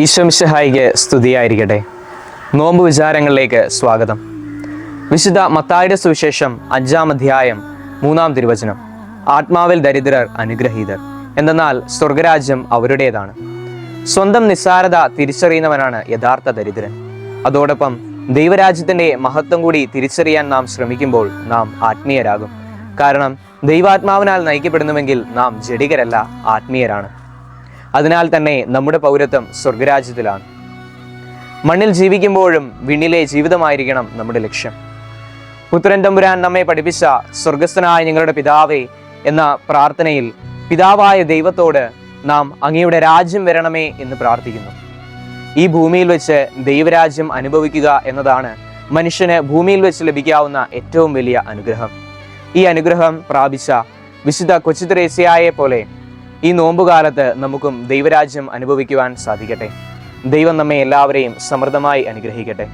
ഈശോ മിശിഹായിക്ക് സ്തുതിയായിരിക്കട്ടെ. നോമ്പ് വിചാരങ്ങളിലേക്ക് സ്വാഗതം. വിശുദ്ധ മത്തായിയുടെ സുവിശേഷം 5-ാം അധ്യായം 3-ാം തിരുവചനം. ആത്മാവിൽ ദരിദ്രർ അനുഗ്രഹീതർ, എന്തെന്നാൽ സ്വർഗരാജ്യം അവരുടേതാണ്. സ്വന്തം നിസ്സാരത തിരിച്ചറിയുന്നവനാണ് യഥാർത്ഥ ദരിദ്രൻ. അതോടൊപ്പം ദൈവരാജ്യത്തിൻ്റെ മഹത്വം കൂടി തിരിച്ചറിയാൻ നാം ശ്രമിക്കുമ്പോൾ നാം ആത്മീയരാകും. കാരണം ദൈവാത്മാവിനാൽ നയിക്കപ്പെടുന്നുവെങ്കിൽ നാം ജഡികരല്ല, ആത്മീയരാണ്. അതിനാൽ തന്നെ നമ്മുടെ പൗരത്വം സ്വർഗരാജ്യത്തിലാണ്. മണ്ണിൽ ജീവിക്കുമ്പോഴും വിണ്ണിലെ ജീവിതമായിരിക്കണം നമ്മുടെ ലക്ഷ്യം. പുത്രൻ തമ്പുരാൻ നമ്മെ പഠിപ്പിച്ച സ്വർഗസ്ഥനായ ഞങ്ങളുടെ പിതാവേ എന്ന പ്രാർത്ഥനയിൽ പിതാവായ ദൈവത്തോട് നാം അങ്ങയുടെ രാജ്യം വരണമേ എന്ന് പ്രാർത്ഥിക്കുന്നു. ഈ ഭൂമിയിൽ വെച്ച് ദൈവരാജ്യം അനുഭവിക്കുക എന്നതാണ് മനുഷ്യന് ഭൂമിയിൽ വെച്ച് ലഭിക്കാവുന്ന ഏറ്റവും വലിയ അനുഗ്രഹം. ഈ അനുഗ്രഹം പ്രാപിച്ച വിശുദ്ധ കൊച്ചുത്രേസ്യയെ പോലെ ഈ നോമ്പുകാലത്ത് നമുക്കും ദൈവരാജ്യം അനുഭവിക്കുവാൻ സാധിക്കട്ടെ. ദൈവം നമ്മെ എല്ലാവരെയും സമൃദ്ധമായി അനുഗ്രഹിക്കട്ടെ.